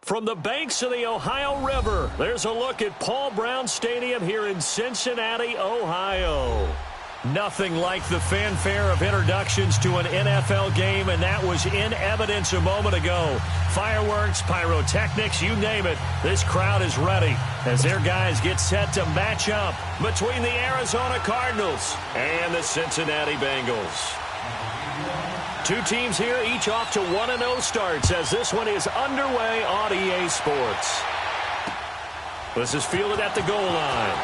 From the banks of the Ohio River, there's a look at Paul Brown Stadium here in Cincinnati, Ohio. Nothing like the fanfare of introductions to an NFL game, and that was in evidence a moment ago. Fireworks, pyrotechnics, you name it. This crowd is ready as their guys get set to match up between the Arizona Cardinals and the Cincinnati Bengals. Two teams here, each off to 1-0 starts as this one is underway on EA Sports. This is fielded at the goal line.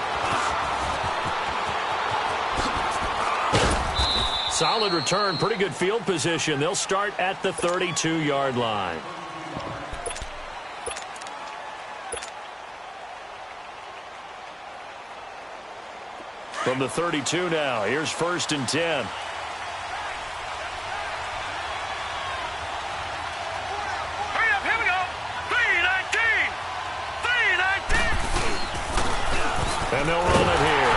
Solid return, pretty good field position. They'll start at the 32-yard line. From the 32 now, here's 1st and 10. And they'll run it here.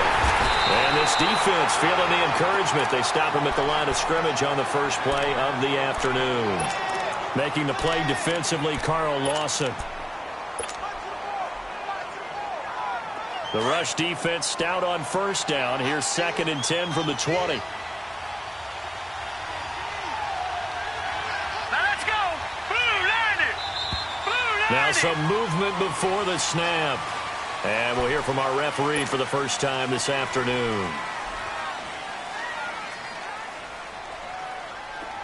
And this defense feeling the encouragement. They stop him at the line of scrimmage on the first play of the afternoon. Making the play defensively, Carl Lawson. The rush defense stout on 1st down. Here's 2nd and 10 from the 20. Now some movement before the snap. And we'll hear from our referee for the first time this afternoon.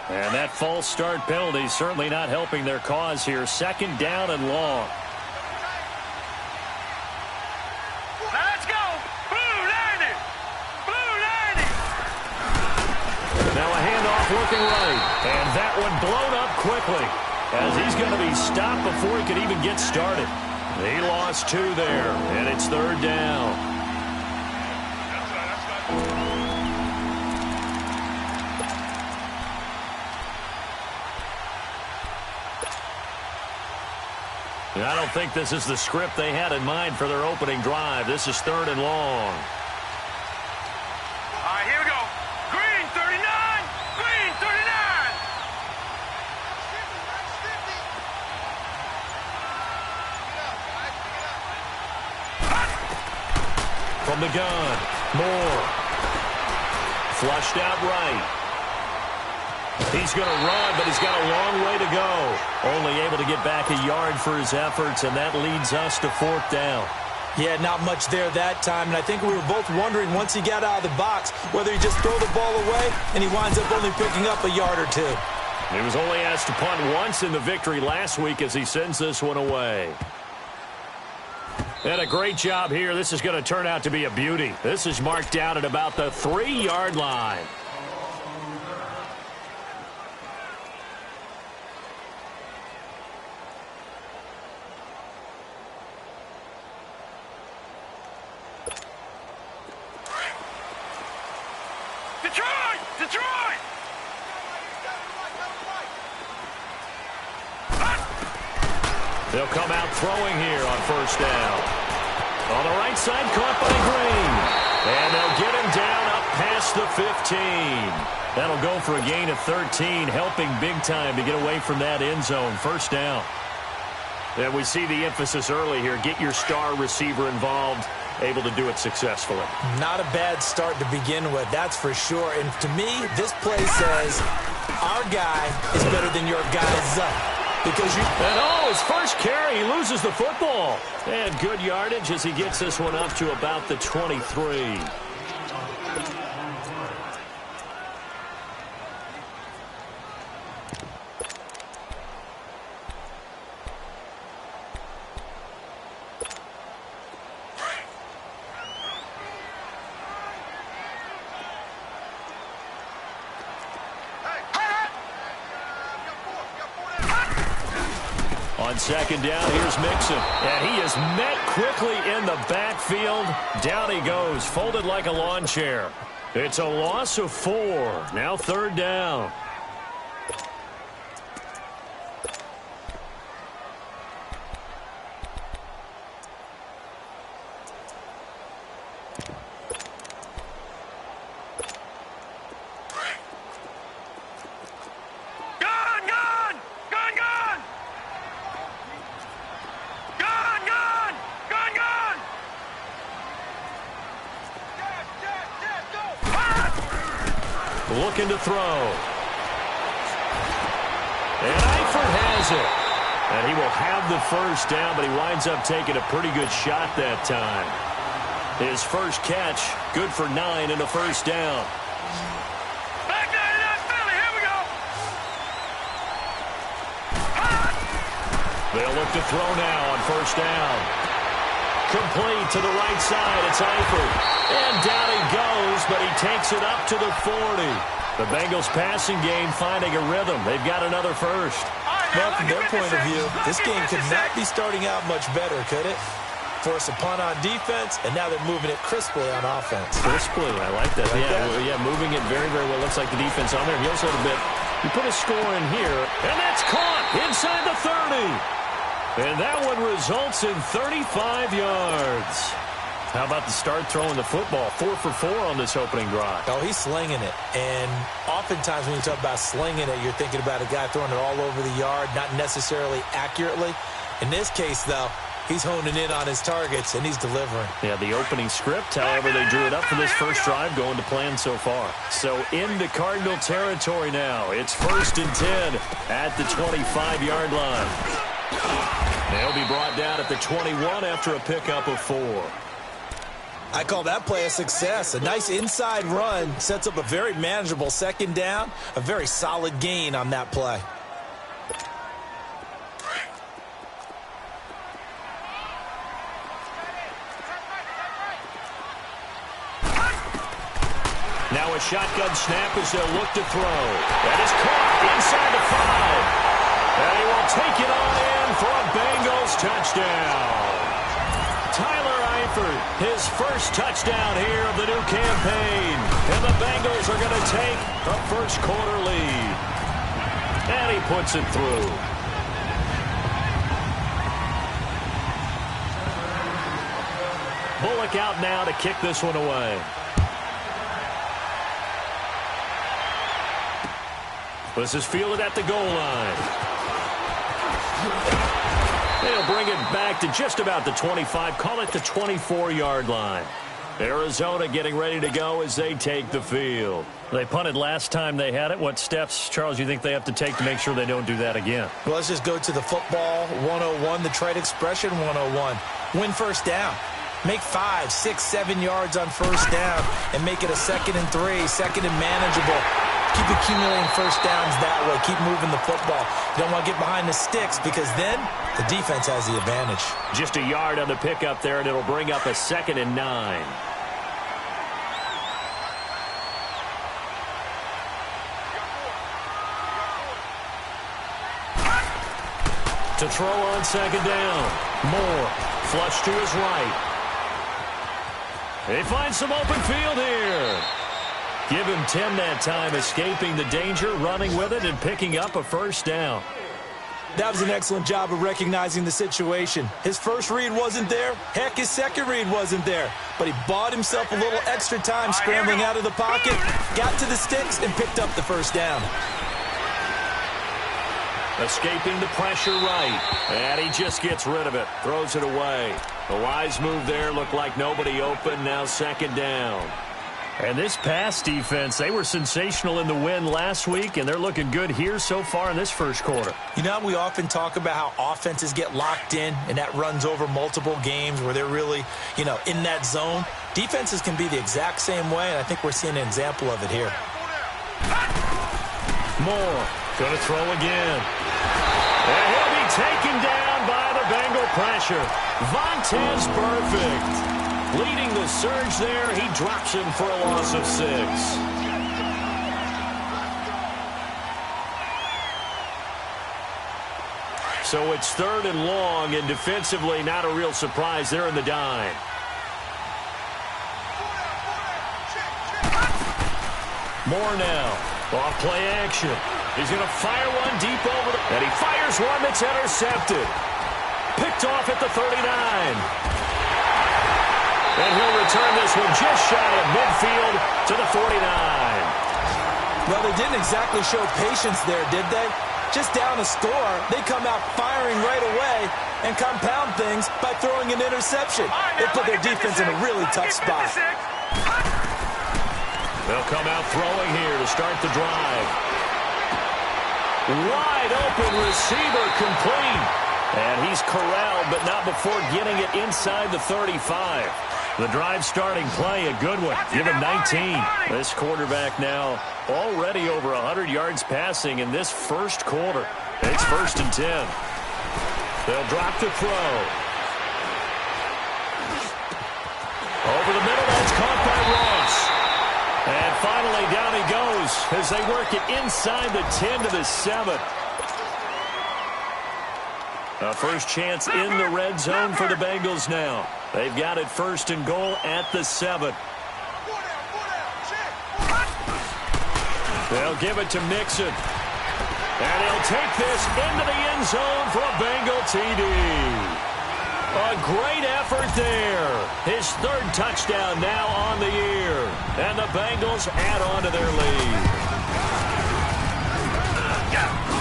And that false start penalty certainly not helping their cause here. 2nd down and long. Let's go! Blue 90! Blue 90! Now a handoff looking right. And that one blown up quickly as he's going to be stopped before he could even get started. He lost 2 there, and it's 3rd down. And I don't think this is the script they had in mind for their opening drive. This is 3rd and long. All right, here we go. Green 39! Green 39! From the gun, Moore. Flushed out right. He's going to run, but he's got a long way to go. Only able to get back a yard for his efforts, and that leads us to 4th down. Yeah, not much there that time, and I think we were both wondering once he got out of the box whether he just throw the ball away, and he winds up only picking up a yard or 2. He was only asked to punt once in the victory last week as he sends this one away. And a great job here. This is going to turn out to be a beauty. This is marked down at about the 3-yard line. Detroit! Detroit! They'll come out throwing here on 1st down. On the right side, caught by Green. And they'll get him down up past the 15. That'll go for a gain of 13, helping big time to get away from that end zone. 1st down. And we see the emphasis early here. Get your star receiver involved, able to do it successfully. Not a bad start to begin with, that's for sure. And to me, this play says, our guy is better than your guy's up. Because his first carry, he loses the football. And good yardage as he gets this one up to about the 23. On 2nd down, here's Mixon. And he is met quickly in the backfield. Down he goes, folded like a lawn chair. It's a loss of 4. Now 3rd down. Gun, gun! looking to throw. And Eifert has it. And he will have the first down, but he winds up taking a pretty good shot that time. His first catch, good for 9 and a first down. Back 99 Philly, here we go. They'll look to throw now on first down. Complete to the right side. It's Eifert. And down he goes, but he takes it up to the 40. The Bengals passing game finding a rhythm. They've got another first. Well, from their point of view, this game could not be starting out much better, could it? Force a punt on defense, and now they're moving it crisply on offense. Crisply, I like that. Yeah, moving it very, very well. Looks like the defense on there. He also a little bit. You put a score in here, and that's caught inside the 30. And that one results in 35 yards. How about the start throwing the football? 4 for 4 on this opening drive. Oh, he's slinging it. And oftentimes when you talk about slinging it, you're thinking about a guy throwing it all over the yard, not necessarily accurately. In this case, though, he's honing in on his targets, and he's delivering. Yeah, the opening script, however, they drew it up for this first drive, going to plan so far. So into Cardinal territory now. It's 1st and 10 at the 25-yard line. They'll be brought down at the 21 after a pickup of 4. I call that play a success. A nice inside run sets up a very manageable second down, a very solid gain on that play. Now a shotgun snap as they'll look to throw. That is caught inside the 5. And he will take it on in for a Bengals touchdown. Tyler Eifert, his first touchdown here of the new campaign. And the Bengals are going to take a first quarter lead. And he puts it through. Bullock out now to kick this one away. This is fielded at the goal line. They'll bring it back to just about the 25. Call it the 24-yard line. Arizona getting ready to go as they take the field. They punted last time they had it. What steps, Charles, you think they have to take to make sure they don't do that again? Well, let's just go to the football 101, the trade expression 101. Win first down. Make 5, 6, 7 yards on first down and make it a 2nd and 3, 2nd and manageable. Keep accumulating first downs that way. Keep moving the football. You don't want to get behind the sticks because then the defense has the advantage. Just a yard on the pickup there, and it'll bring up a 2nd and 9. To throw on 2nd down. Moore, flush to his right. They find some open field here. Give him 10 that time, escaping the danger, running with it, and picking up a first down. That was an excellent job of recognizing the situation. His first read wasn't there. Heck, his second read wasn't there. But he bought himself a little extra time scrambling out of the pocket, got to the sticks, and picked up the first down. Escaping the pressure right. And he just gets rid of it. Throws it away. The wise move there. Looked like nobody open. Now 2nd down. And this pass defense, they were sensational in the win last week, and they're looking good here so far in this first quarter. You know, we often talk about how offenses get locked in, and that runs over multiple games where they're really, in that zone. Defenses can be the exact same way, and I think we're seeing an example of it here. Moore, going to throw again. And he'll be taken down by the Bengal pressure. Vontez perfect. Leading the surge there, he drops him for a loss of 6. So it's 3rd and long, and defensively not a real surprise. They're in the dime. Moore now, off play action. He's going to fire one deep over the... And he fires one that's intercepted. Picked off at the 39. And he'll return this one just shy of midfield to the 49. Well, they didn't exactly show patience there, did they? Just down a score, they come out firing right away and compound things by throwing an interception. They put their defense in a really tough spot. They'll come out throwing here to start the drive. Wide open receiver complete. And he's corralled, but not before getting it inside the 35. The drive starting play, a good one. Give him 19. This quarterback now already over 100 yards passing in this first quarter. It's 1st and 10. They'll drop to throw. Over the middle, that's caught by Ross. And finally, down he goes as they work it inside the 10 to the 7. A first chance in the red zone for the Bengals now. They've got it 1st and goal at the 7. They'll give it to Mixon. And he'll take this into the end zone for a Bengal TD. A great effort there. His 3rd touchdown now on the year. And the Bengals add on to their lead.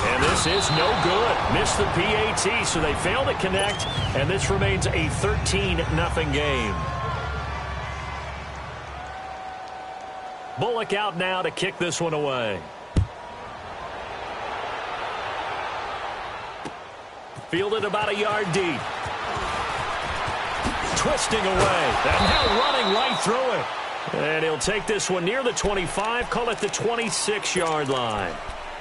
And this is no good. Missed the PAT, so they fail to connect. And this remains a 13-0 game. Bullock out now to kick this one away. Fielded about a yard deep. Twisting away. And now running right through it. And he'll take this one near the 25, call it the 26-yard line.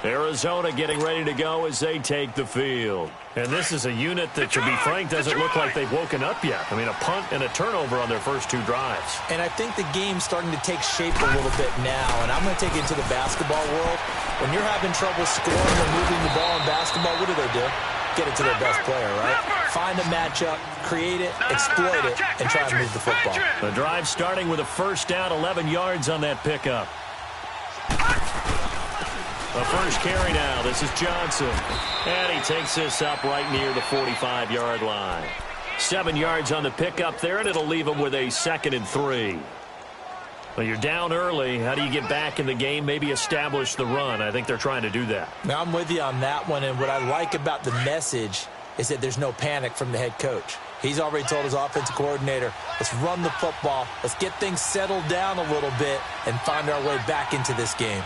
Arizona getting ready to go as they take the field. And this is a unit that, to be frank, doesn't look like they've woken up yet. I mean, a punt and a turnover on their first 2 drives. And I think the game's starting to take shape a little bit now. And I'm going to take it into the basketball world. When you're having trouble scoring or moving the ball in basketball, what do? Get it to their best player, right? Find a matchup, create it, exploit it, and try and move the football. The drive starting with a 1st down, 11 yards on that pickup. The first carry now. This is Johnson. And he takes this up right near the 45-yard line. 7 yards on the pickup there, and it'll leave him with a 2nd and 3. Well, you're down early. How do you get back in the game? Maybe establish the run. I think they're trying to do that. Now, I'm with you on that one, and what I like about the message is that there's no panic from the head coach. He's already told his offensive coordinator, let's run the football, let's get things settled down a little bit and find our way back into this game.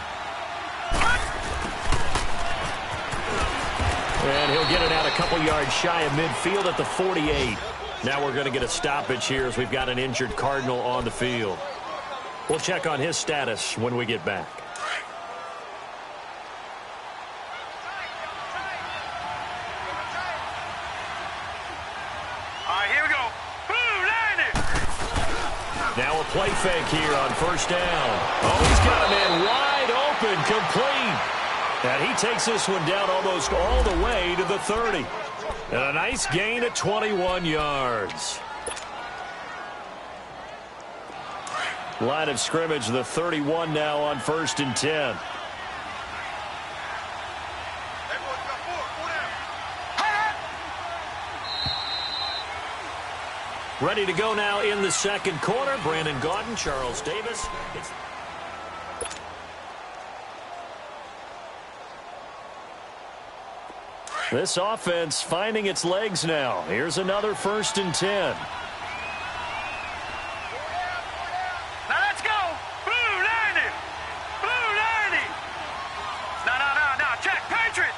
And he'll get it out a couple yards shy of midfield at the 48. Now we're going to get a stoppage here as we've got an injured Cardinal on the field. We'll check on his status when we get back. All right, here we go. Boom, landed. Now a play fake here on 1st down. Oh, he's got a man wide open, complete. And he takes this one down almost all the way to the 30. And a nice gain at 21 yards. Line of scrimmage, the 31 now on 1st and 10. Ready to go now in the 2nd quarter. Brandon Gaudin, Charles Davis. This offense finding its legs now. Here's another 1st and 10. Now let's go. Blue landed. Blue landed. No. Check. Patriot.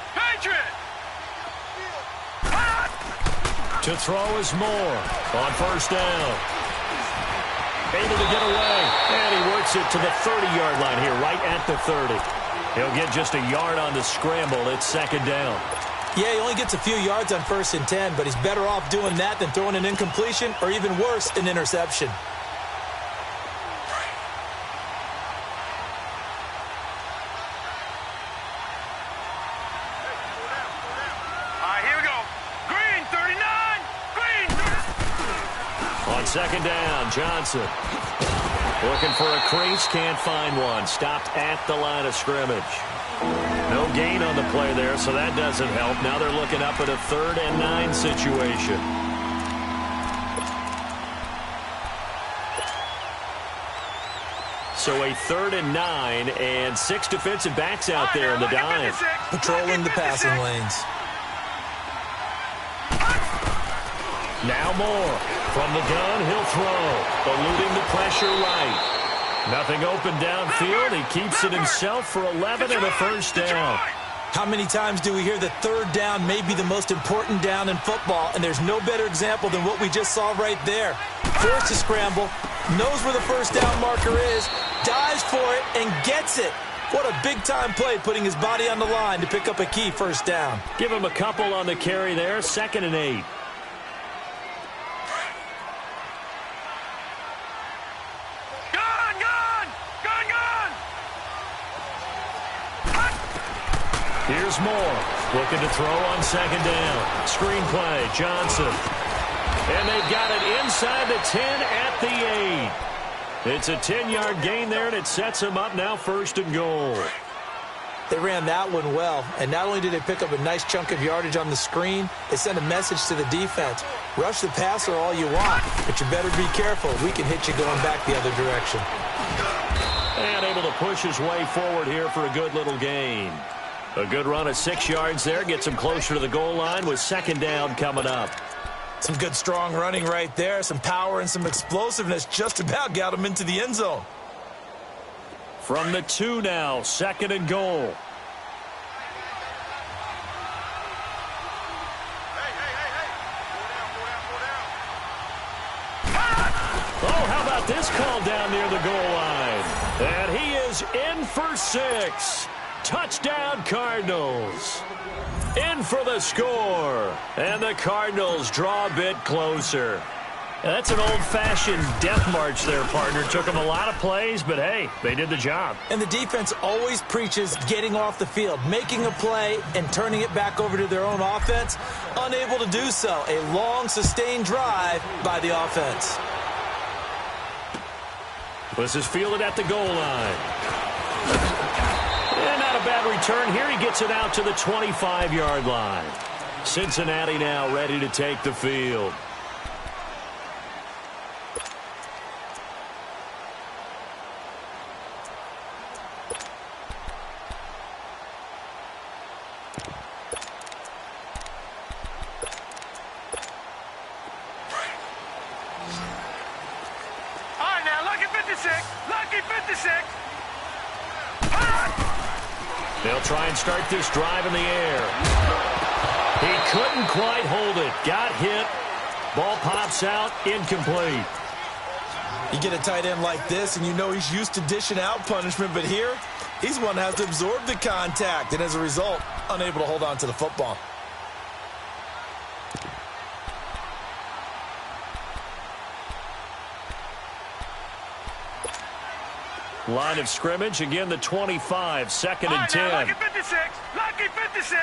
To throw is Moore on 1st down. Able to get away. And he works it to the 30-yard line here, right at the 30. He'll get just a yard on the scramble. It's 2nd down. Yeah, he only gets a few yards on 1st and 10, but he's better off doing that than throwing an incompletion or even worse, an interception. All right, here we go. Green, 39. Green. On 2nd down, Johnson. Looking for a crease, can't find one. Stopped at the line of scrimmage. No gain on the play there, so that doesn't help. Now they're looking up at a 3rd and 9 situation. So a 3rd and 9 and 6 defensive backs out there in the dive. Patrolling the passing lanes. Now Moore. From the gun, he'll throw. Eluding the pressure right. Nothing open downfield. He keeps it himself for 11 and a first down. How many times do we hear that third down may be the most important down in football, and there's no better example than what we just saw right there. Forced to scramble, knows where the first down marker is, dives for it, and gets it. What a big-time play, putting his body on the line to pick up a key first down. Give him a couple on the carry there, 2nd and 8. Here's Moore, looking to throw on 2nd down. Screen play, Johnson. And they've got it inside the 10 at the 8. It's a 10-yard gain there, and it sets them up now 1st and goal. They ran that one well, and not only did they pick up a nice chunk of yardage on the screen, they sent a message to the defense. Rush the passer all you want, but you better be careful. We can hit you going back the other direction. And able to push his way forward here for a good little gain. A good run of 6 yards there gets him closer to the goal line with 2nd down coming up. Some good, strong running right there. Some power and some explosiveness just about got him into the end zone. From the 2 now, 2nd and goal. Oh, how about this call down near the goal line? And he is in for 6. Touchdown, Cardinals. In for the score. And the Cardinals draw a bit closer. That's an old-fashioned death march there, partner. Took them a lot of plays, but hey, they did the job. And the defense always preaches getting off the field, making a play, and turning it back over to their own offense. Unable to do so. A long, sustained drive by the offense. This is fielded at the goal line. And not a bad return here. He gets it out to the 25-yard line. Cincinnati now ready to take the field. All right, now, lucky 56. Lucky 56. They'll try and start this drive in the air. He couldn't quite hold it. Got hit. Ball pops out. Incomplete. You get a tight end like this, and you know he's used to dishing out punishment, but here, he's one that has to absorb the contact, and as a result, unable to hold on to the football. Line of scrimmage, again the 25, 2nd and 10. Lucky 56. Lucky 56.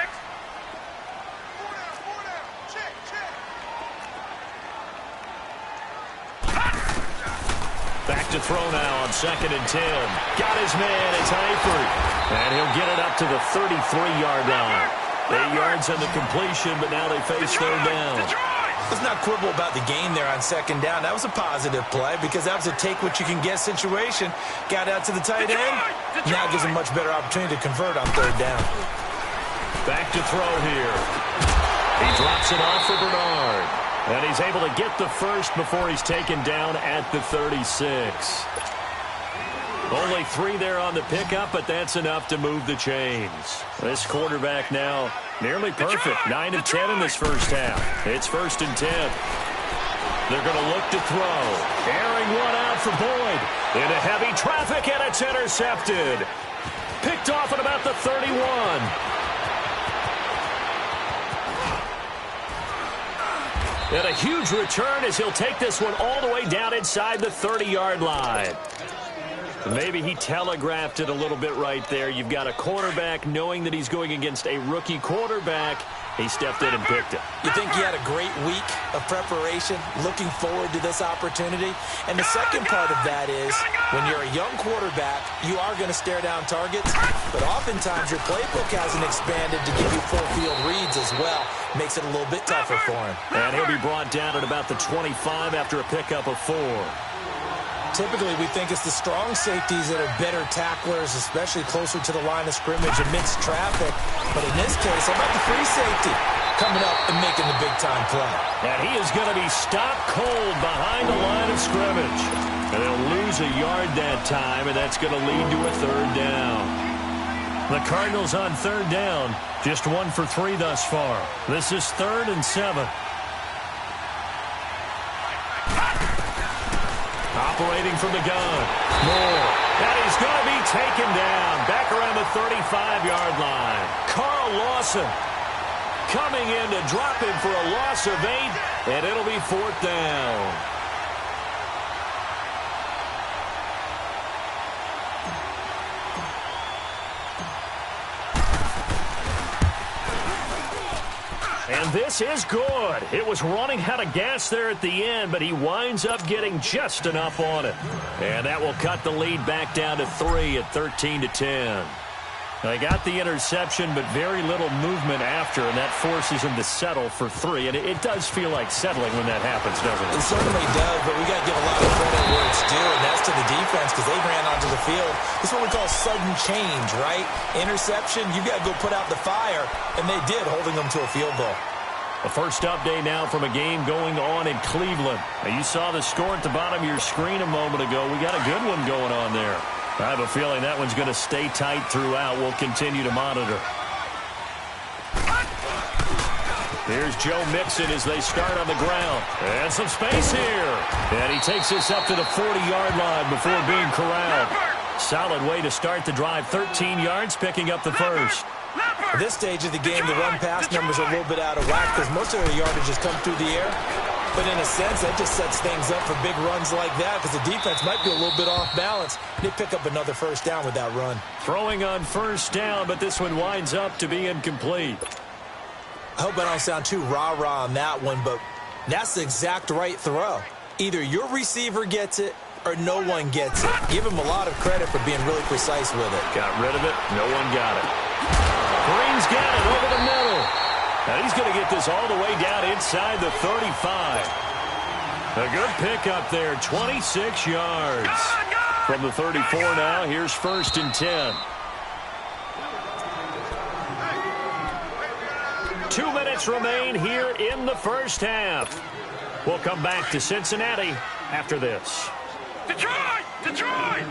Back to throw now on 2nd and 10. Got his man, it's Eifert. And he'll get it up to the 33-yard line. 8 yards on the completion, but now they face third down. Let's not quibble about the gain there on 2nd down. That was a positive play because that was a take-what-you-can-get situation. Got out to the tight end. Now gives him much better opportunity to convert on 3rd down. Back to throw here. He drops it off for Bernard. And he's able to get the first before he's taken down at the 36. Only 3 there on the pickup, but that's enough to move the chains. This quarterback now nearly perfect. 9 of 10 in this first half. It's 1st and 10. They're going to look to throw. Airing one out for Boyd. Into heavy traffic, and it's intercepted. Picked off at about the 31. And a huge return as he'll take this one all the way down inside the 30-yard line. Maybe he telegraphed it a little bit right there. You've got a quarterback knowing that he's going against a rookie quarterback. He stepped in and picked it. You think he had a great week of preparation, looking forward to this opportunity? And the second part of that is, when you're a young quarterback, you are going to stare down targets, but oftentimes your playbook hasn't expanded to give you full field reads as well. Makes it a little bit tougher for him. And he'll be brought down at about the 25 after a pickup of 4. Typically, we think it's the strong safeties that are better tacklers, especially closer to the line of scrimmage amidst traffic. But in this case, how about the free safety coming up and making the big-time play? And he is going to be stopped cold behind the line of scrimmage. And they'll lose a yard that time, and that's going to lead to a third down. The Cardinals on third down, just 1 for 3 thus far. This is 3rd and 7. Operating from the gun. Moore. And he's going to be taken down back around the 35-yard line. Carl Lawson coming in to drop him for a loss of 8, and it'll be 4th down. And this is good. It was running out of gas there at the end, but he winds up getting just enough on it. And that will cut the lead back down to 3 at 13-10. They got the interception, but very little movement after, and that forces him to settle for 3. And it does feel like settling when that happens, doesn't it? It certainly does, but we got to give a lot of credit where it's due, and that's to the defense because they ran onto the field. This is what we call sudden change, right? Interception, you got to go put out the fire, and they did, holding them to a field goal. The first update now from a game going on in Cleveland. Now, you saw the score at the bottom of your screen a moment ago. We got a good one going on there. I have a feeling that one's going to stay tight throughout. We'll continue to monitor. Here's Joe Mixon as they start on the ground. And some space here. And he takes this up to the 40-yard line before being corralled. Solid way to start the drive. 13 yards, picking up the first. At this stage of the game, the run-pass numbers are a little bit out of whack because most of their yardage has come through the air. But in a sense, that just sets things up for big runs like that because the defense might be a little bit off balance. They pick up another first down with that run. Throwing on first down, but this one winds up to be incomplete. I hope I don't sound too rah-rah on that one, but that's the exact right throw. Either your receiver gets it or no one gets it. Give him a lot of credit for being really precise with it. Got rid of it. No one got it. Green's got it over the middle. Now he's going to get this all the way down inside the 35. A good pickup there, 26 yards. From the 34 now, here's 1st and 10. 2 minutes remain here in the first half. We'll come back to Cincinnati after this. Detroit! Detroit!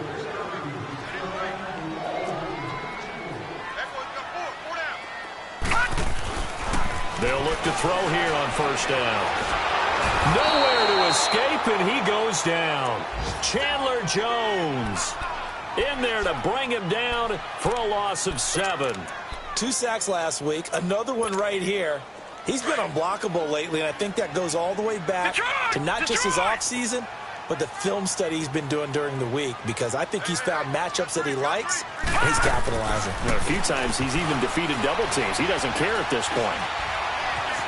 They'll look to throw here on first down. Nowhere to escape, and he goes down. Chandler Jones in there to bring him down for a loss of 7. 2 sacks last week, another one right here. He's been unblockable lately, and I think that goes all the way back to not just his offseason, but the film study he's been doing during the week, because I think he's found matchups that he likes, and he's capitalizing. A few times he's even defeated double teams. He doesn't care at this point.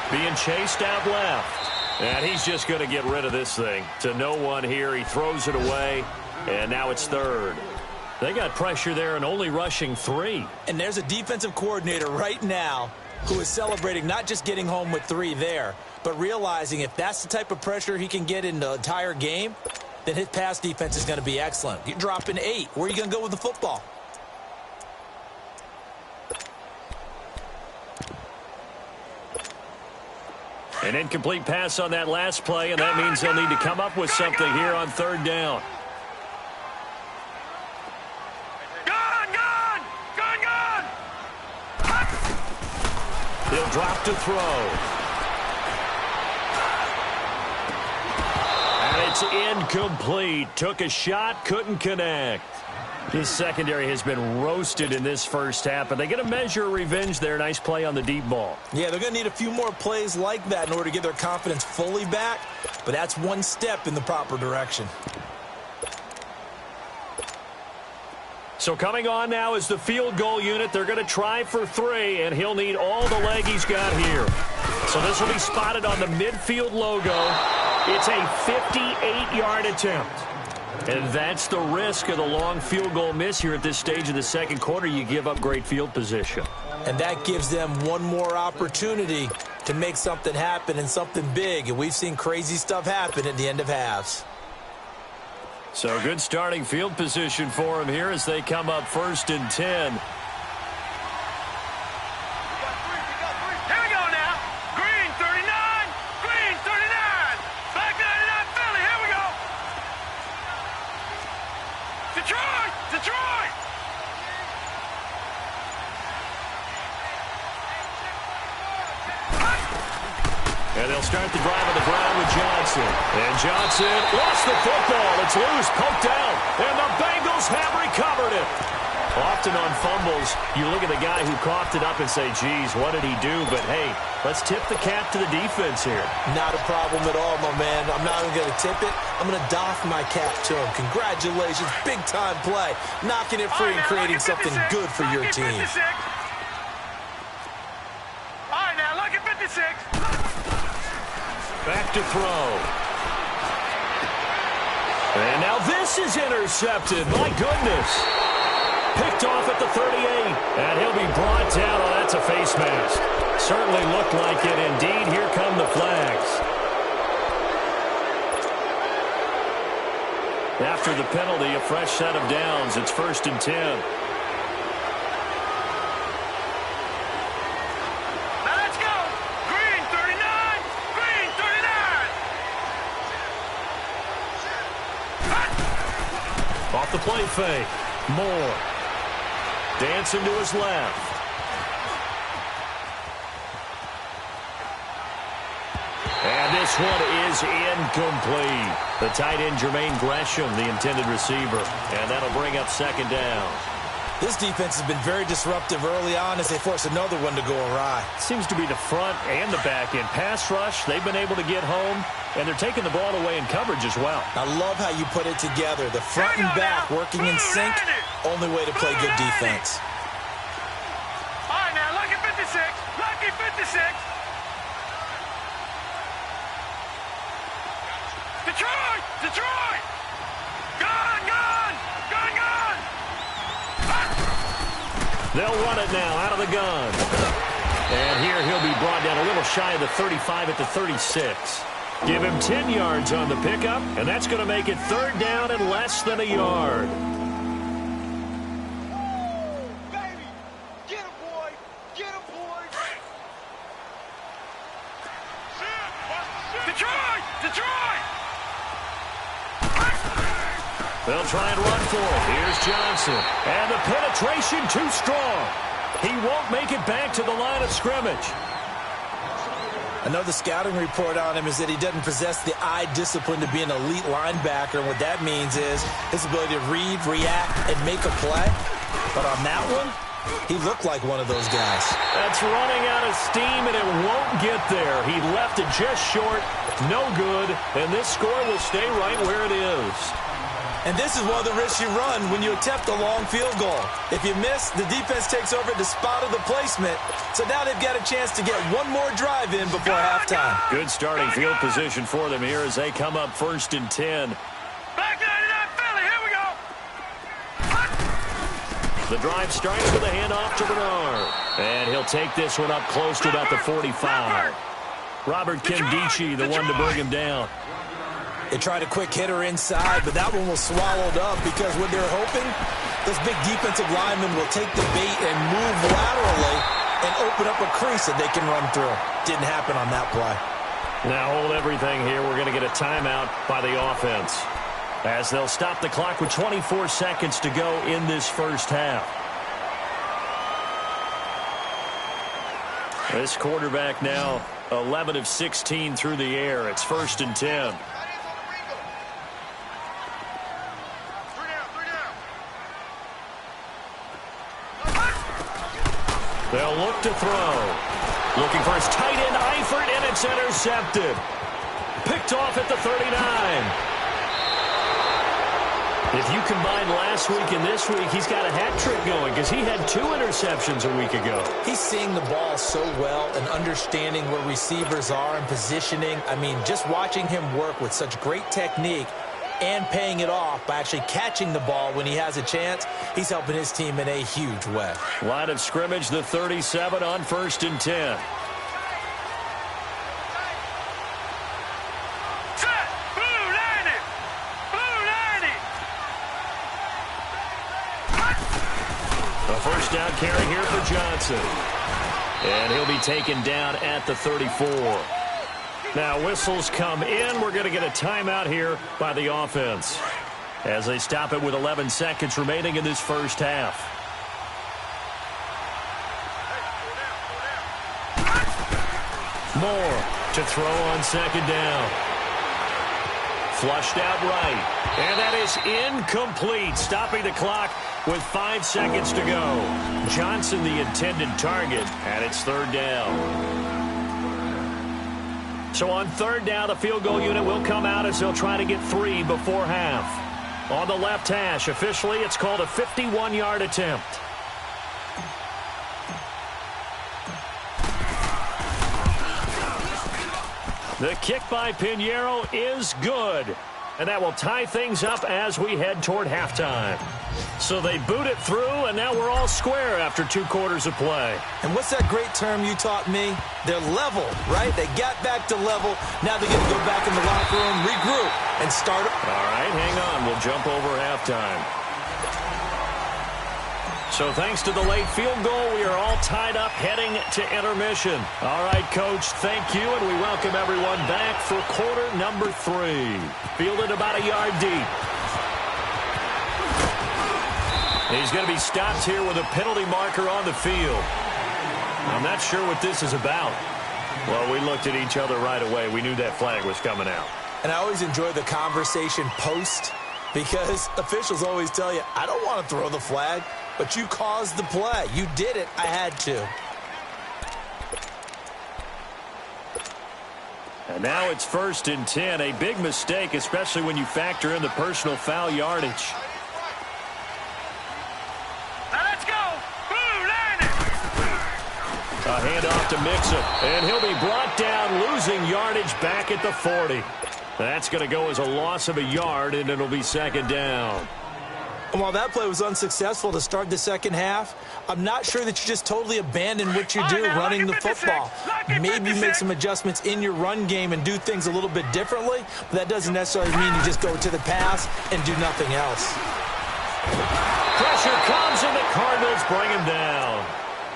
Being chased out left. And he's just going to get rid of this thing. To no one here. He throws it away. And now it's 3rd. They got pressure there and only rushing 3. And there's a defensive coordinator right now who is celebrating not just getting home with 3 there, but realizing if that's the type of pressure he can get in the entire game, then his pass defense is going to be excellent. You're dropping 8. Where are you going to go with the football? An incomplete pass on that last play, and that means they'll need to come up with something here on 3rd down. He'll drop to throw. And it's incomplete. Took a shot, couldn't connect. This secondary has been roasted in this first half, but they get a measure of revenge there. Nice play on the deep ball. Yeah, they're going to need a few more plays like that in order to get their confidence fully back, but that's one step in the proper direction. So coming on now is the field goal unit. They're going to try for 3, and he'll need all the leg he's got here. So this will be spotted on the midfield logo. It's a 58-yard attempt. And that's the risk of the long field goal miss here at this stage of the second quarter. You give up great field position. And that gives them one more opportunity to make something happen and something big. And we've seen crazy stuff happen at the end of halves. So good starting field position for them here as they come up 1st and 10. Here we go now. Green 39. Green 39. Back 99 Philly. Here we go. And they'll start the drive on the ground with Johnson. And Johnson lost the football. It's loose, poked out. And the Bengals have recovered it. Often on fumbles, you look at the guy who coughed it up and say, geez, what did he do? But, hey, let's tip the cap to the defense here. Not a problem at all, my man. I'm not even going to tip it. I'm going to doff my cap to him. Congratulations. Big-time play. Knocking it free and creating something good for your team. All right, now, look at 56. Back to throw. And now this is intercepted. My goodness. Picked off at the 38. And he'll be brought down. Oh, that's a face mask. Certainly looked like it. Indeed, here come the flags. After the penalty, a fresh set of downs. It's 1st and 10. Off the play fake. Moore. Dancing to his left. And this one is incomplete. The tight end, Jermaine Gresham, the intended receiver. And that'll bring up 2nd down. This defense has been very disruptive early on as they force another one to go awry. Seems to be the front and the back end. Pass rush, they've been able to get home, and they're taking the ball away in coverage as well. I love how you put it together. The front and back working in sync. Only way to play good defense. All right, now, lucky 56. Lucky 56. Detroit! Detroit! Gun! Gun! Gun! Gun! They'll run it now out of the gun. And here he'll be brought down a little shy of the 35 at the 36. Give him 10 yards on the pickup, and that's going to make it 3rd down and less than a yard. Baby! Get him, boy! Get him, boy! Detroit! Detroit! They'll try and run for it. Here's Johnson. And the penetration too strong. He won't make it back to the line of scrimmage. I know the scouting report on him is that he doesn't possess the eye discipline to be an elite linebacker. And what that means is his ability to read, react, and make a play. But on that one, he looked like one of those guys. That's running out of steam, and it won't get there. He left it just short. No good. And this score will stay right where it is. And this is one of the risks you run when you attempt a long field goal. If you miss, the defense takes over at the spot of the placement. So now they've got a chance to get one more drive in before halftime. Good starting field position for them here as they come up 1st and 10. Back 99 Philly, here we go! The drive starts with a handoff to Bernard. And he'll take this one up close to about the 45. Robert Kimdichie, the one to bring him down. They tried a quick hitter inside, but that one was swallowed up because what they're hoping, those big defensive linemen will take the bait and move laterally and open up a crease that they can run through. Didn't happen on that play. Now hold everything here. We're going to get a timeout by the offense as they'll stop the clock with 24 seconds to go in this first half. This quarterback now 11 of 16 through the air. It's 1st and 10. They'll look to throw. Looking for his tight end, Eifert, and it's intercepted. Picked off at the 39. If you combine last week and this week, he's got a hat trick going because he had 2 interceptions a week ago. He's seeing the ball so well and understanding where receivers are and positioning. I mean, just watching him work with such great technique and paying it off by actually catching the ball when he has a chance, he's helping his team in a huge way. Line of scrimmage, the 37 on 1st and 10. Set! Blue 90! Blue 90! A first down carry here for Johnson. And he'll be taken down at the 34. Now whistles come in. We're going to get a timeout here by the offense as they stop it with 11 seconds remaining in this first half. Moore to throw on second down. Flushed out right. And that is incomplete, stopping the clock with 5 seconds to go. Johnson, the intended target, and it's third down. So on third down, the field goal unit will come out as they'll try to get 3 before half. On the left hash, officially, it's called a 51-yard attempt. The kick by Pinheiro is good. And that will tie things up as we head toward halftime. So they boot it through, and now we're all square after 2 quarters of play. And what's that great term you taught me? They're level, right? They got back to level. Now they're going to go back in the locker room, regroup, and start. All right, hang on. We'll jump over halftime. So thanks to the late field goal, we are all tied up heading to intermission. All right, Coach, thank you, and we welcome everyone back for quarter number 3. Fielded about a yard deep. He's going to be stopped here with a penalty marker on the field. I'm not sure what this is about. Well, we looked at each other right away. We knew that flag was coming out. And I always enjoy the conversation post because officials always tell you, I don't want to throw the flag. But you caused the play. You did it. I had to. And now it's 1st and 10. A big mistake, especially when you factor in the personal foul yardage. Now let's go. Blue line it. A handoff to Mixon. And he'll be brought down, losing yardage back at the 40. That's going to go as a loss of a yard, and it'll be 2nd down. And while that play was unsuccessful to start the second half, I'm not sure that you just totally abandon what you do running the football. Maybe you make some adjustments in your run game and do things a little bit differently, but that doesn't necessarily mean you just go to the pass and do nothing else. Pressure comes, and the Cardinals bring him down.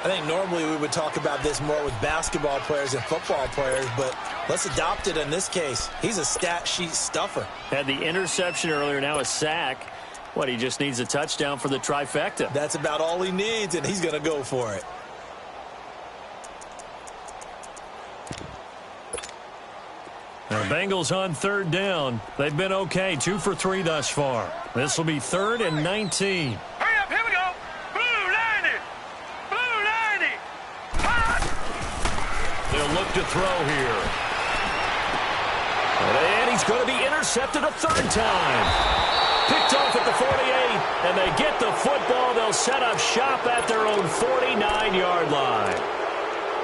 I think normally we would talk about this more with basketball players and football players, but let's adopt it in this case. He's a stat sheet stuffer. Had the interception earlier, now a sack. What, he just needs a touchdown for the trifecta. That's about all he needs, and he's going to go for it. The Bengals on third down. They've been okay, 2 for 3 thus far. This will be 3rd and 19. Hurry up, here we go. Blue line it. Blue line it. Hot. They'll look to throw here. And he's going to be intercepted a 3rd time. Picked off at the 48, and they get the football. They'll set up shop at their own 49-yard line.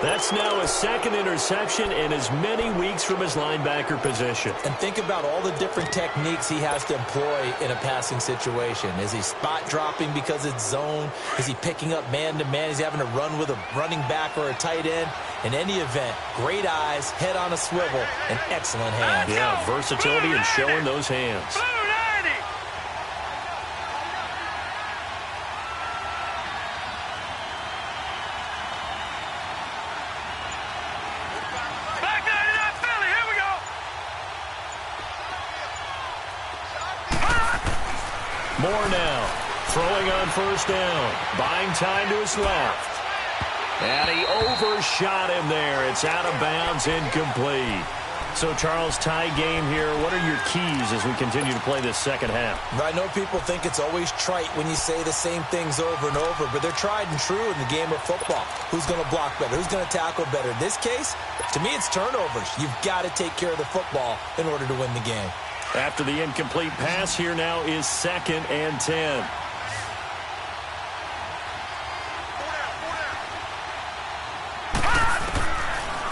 That's now a 2nd interception in as many weeks from his linebacker position. And think about all the different techniques he has to employ in a passing situation. Is he spot dropping because it's zone? Is he picking up man-to-man? Is he having to run with a running back or a tight end? In any event, great eyes, head on a swivel, and excellent hands. Yeah, versatility and showing those hands. Moore now, throwing on 1st down, buying time to his left. And he overshot him there. It's out of bounds, incomplete. So, Charles, tie game here. What are your keys as we continue to play this second half? I know people think it's always trite when you say the same things over and over, but they're tried and true in the game of football. Who's going to block better? Who's going to tackle better? In this case, to me, it's turnovers. You've got to take care of the football in order to win the game. After the incomplete pass, here now is 2nd and 10.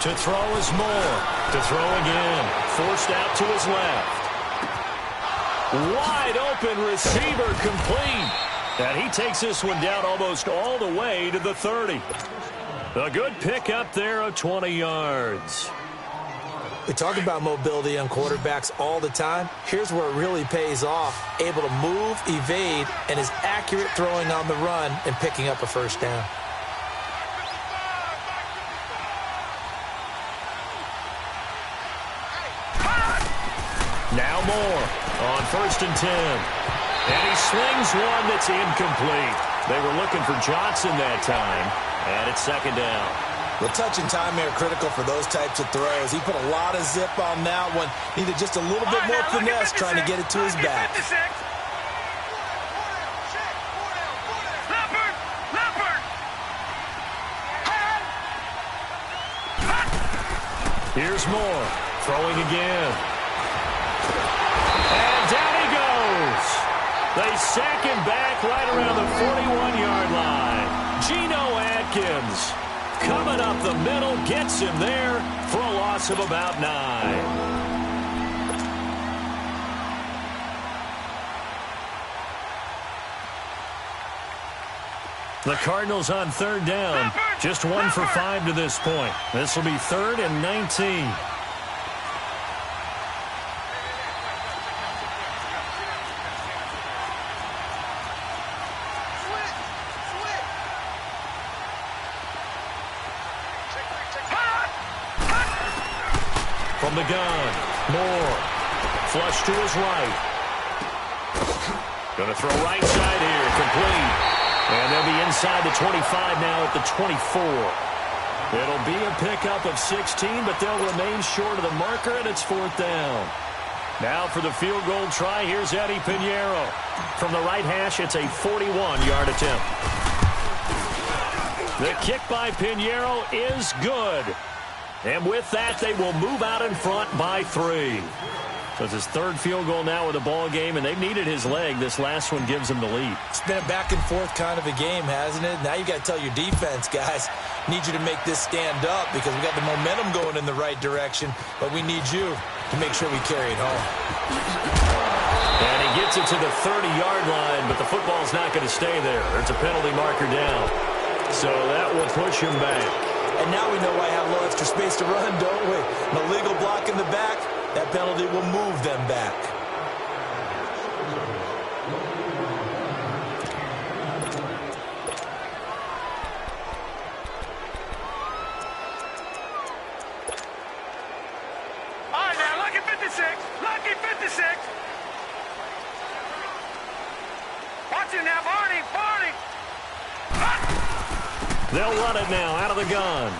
To throw is Moore. To throw again. Forced out to his left. Wide open receiver, complete. And he takes this one down almost all the way to the 30. A good pickup there of 20 yards. We talk about mobility on quarterbacks all the time. Here's where it really pays off. Able to move, evade, and is accurate throwing on the run and picking up a 1st down. Now Moore on 1st and 10. And he slings one that's incomplete. They were looking for Johnson that time. And it's 2nd down. The touch and time are critical for those types of throws. He put a lot of zip on that one. Needed just a little bit more finesse trying to get it to his back. Here's Moore, throwing again. And down he goes. They sack him back right around the 41-yard line. Geno Atkins coming up the middle, gets him there for a loss of about 9. The Cardinals on third down. Just 1 for 5 to this point. This will be 3rd and 19. From the gun, Moore. Flush to his right. Going to throw right side here, complete. And they'll be inside the 25 now at the 24. It'll be a pickup of 16, but they'll remain short of the marker, and it's 4th down. Now for the field goal try, here's Eddie Pinheiro. From the right hash, it's a 41-yard attempt. The kick by Pinheiro is good. And with that, they will move out in front by 3. So it's his 3rd field goal now with a ball game, and they've needed his leg. This last one gives him the lead. It's been a back-and-forth kind of a game, hasn't it? Now you got to tell your defense, guys, need you to make this stand up because we got the momentum going in the right direction, but we need you to make sure we carry it home. And he gets it to the 30-yard line, but the football's not going to stay there. It's a penalty marker down. So that will push him back. And now we know why I have a little extra space to run, don't we? An illegal block in the back. That penalty will move them back. All right, now, lucky 56. Lucky 56. Watch it now, Barney. Barney. They'll run it now out of the gun.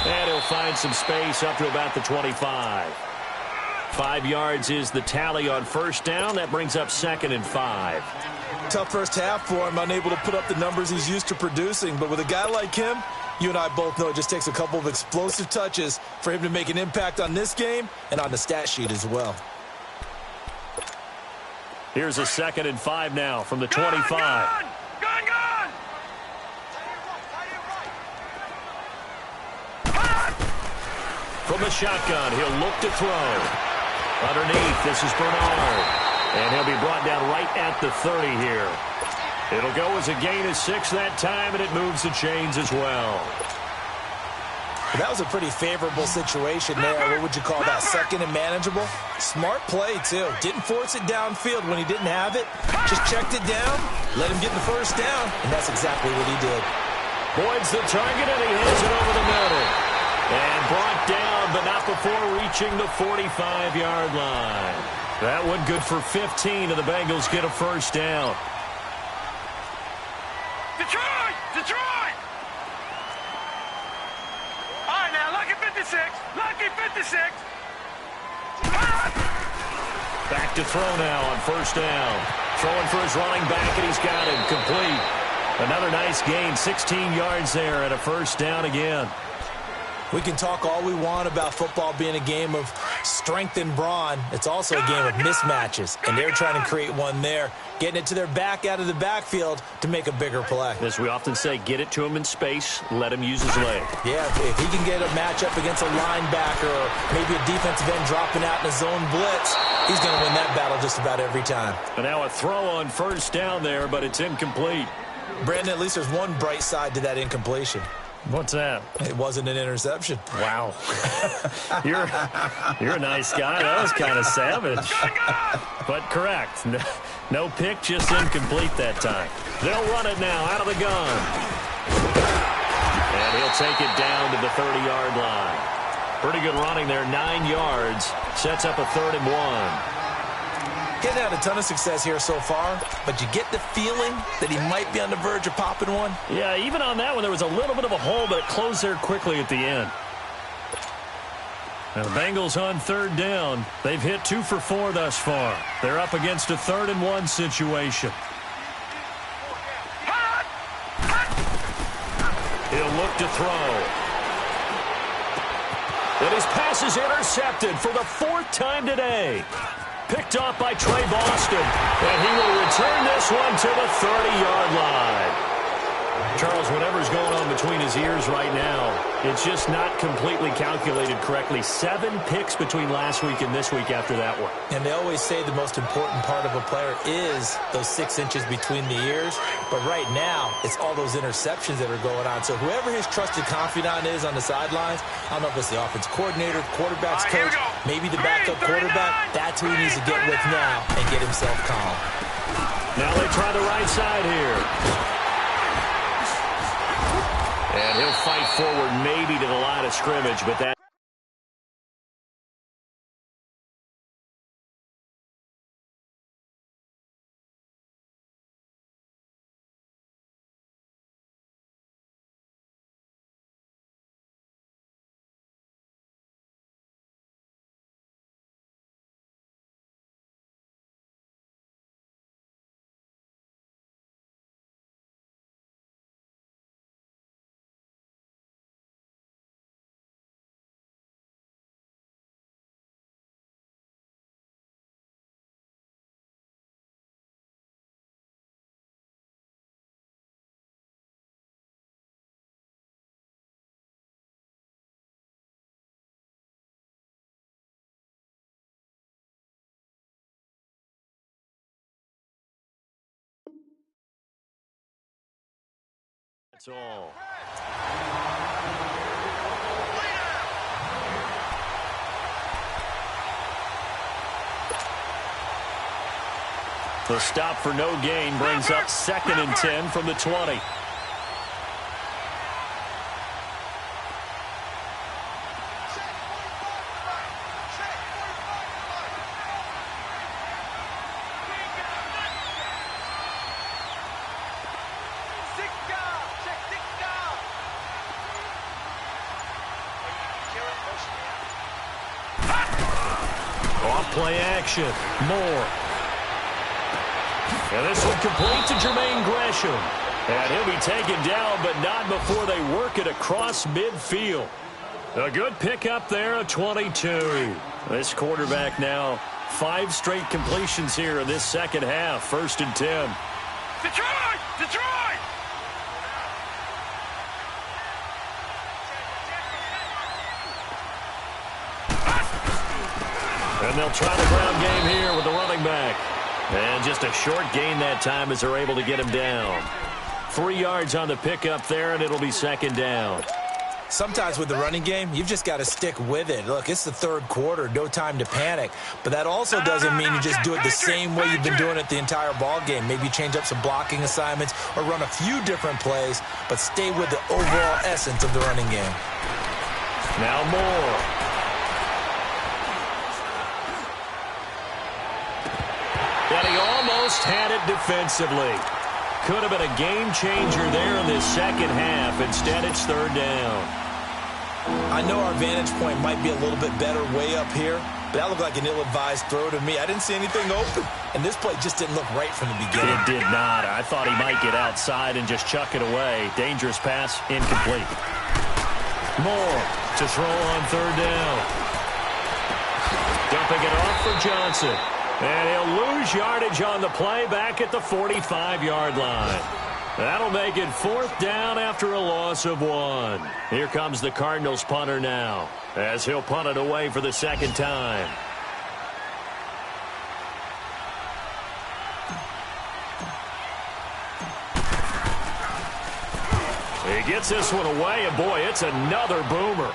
And he'll find some space up to about the 25. 5 yards is the tally on first down. That brings up 2nd and 5. Tough first half for him, unable to put up the numbers he's used to producing. But with a guy like him, you and I both know it just takes a couple of explosive touches for him to make an impact on this game and on the stat sheet as well. Here's a 2nd and 5 now from the 25. Gun! From the shotgun, he'll look to throw. Underneath, this is Bernard. And he'll be brought down right at the 30 here. It'll go as a gain of 6 that time, and it moves the chains as well. That was a pretty favorable situation there. What would you call that? 2nd and manageable? Smart play, too. Didn't force it downfield when he didn't have it. Just checked it down, let him get the first down, and that's exactly what he did. Boyd's the target, and he hits it over the middle. And brought down, but not before reaching the 45-yard line. That one good for 15, and the Bengals get a first down. Detroit! Detroit! All right, now, lucky 56. Lucky 56. Back to throw now on first down. Throwing for his running back, and he's got him complete. Another nice gain, 16 yards there, and a first down again. We can talk all we want about football being a game of strength and brawn. It's also a game of mismatches, and they're trying to create one there, getting it to their back out of the backfield to make a bigger play. As we often say, get it to him in space, let him use his leg. Yeah, if he can get a matchup against a linebacker or maybe a defensive end dropping out in a zone blitz, he's going to win that battle just about every time. And now a throw on first down there, but it's incomplete. Brandon, at least there's one bright side to that incompletion. What's that? It wasn't an interception. Wow. You're a nice guy. That was kind of savage. But correct. No pick, just incomplete that time. They'll run it now out of the gun. And he'll take it down to the 30-yard line. Pretty good running there, 9 yards. Sets up a 3rd and 1. Getting had a ton of success here so far, but you get the feeling that he might be on the verge of popping one. Yeah, even on that one, there was a little bit of a hole, but it closed there quickly at the end. Now the Bengals on third down. They've hit 2 for 4 thus far. They're up against a 3rd-and-1 situation. He'll look to throw. And his pass is intercepted for the 4th time today. Picked off by Trey Boston. And he will return this one to the 30-yard line. Charles, whatever's going on between his ears right now, it's just not completely calculated correctly. 7 picks between last week and this week after that one. And they always say the most important part of a player is those 6 inches between the ears. But right now, it's all those interceptions that are going on. So whoever his trusted confidant is on the sidelines, I don't know if it's the offense coordinator, quarterback's coach, maybe the backup quarterback, that's who he needs to get with now and get himself calm. Now they try the right side here. And he'll fight forward maybe to the line of scrimmage, but that... That's all. The stop for no gain brings up 2nd and 10 from the 20. Play action. Moore. And this one complete to Jermaine Gresham. And he'll be taken down, but not before they work it across midfield. A good pickup there, a 22. This quarterback now 5 straight completions here in this second half. 1st and 10. Detroit! Detroit! And they'll try the ground game here with the running back. And just a short gain that time as they're able to get him down. 3 yards on the pickup there, and it'll be 2nd down. Sometimes with the running game, you've just got to stick with it. Look, it's the 3rd quarter, no time to panic. But that also doesn't mean you just do it the same way you've been doing it the entire ball game. Maybe change up some blocking assignments or run a few different plays, but stay with the overall essence of the running game. Now Moore. And he almost had it defensively. Could have been a game changer there in this second half. Instead, it's 3rd down. I know our vantage point might be a little bit better way up here, but that looked like an ill-advised throw to me. I didn't see anything open, and this play just didn't look right from the beginning. It did not. I thought he might get outside and just chuck it away. Dangerous pass, incomplete. Moore to throw on 3rd down. Dumping it off for Johnson. And he'll lose yardage on the play back at the 45-yard line. That'll make it 4th down after a loss of 1. Here comes the Cardinals punter now, as he'll punt it away for the 2nd time. He gets this one away, and boy, it's another boomer.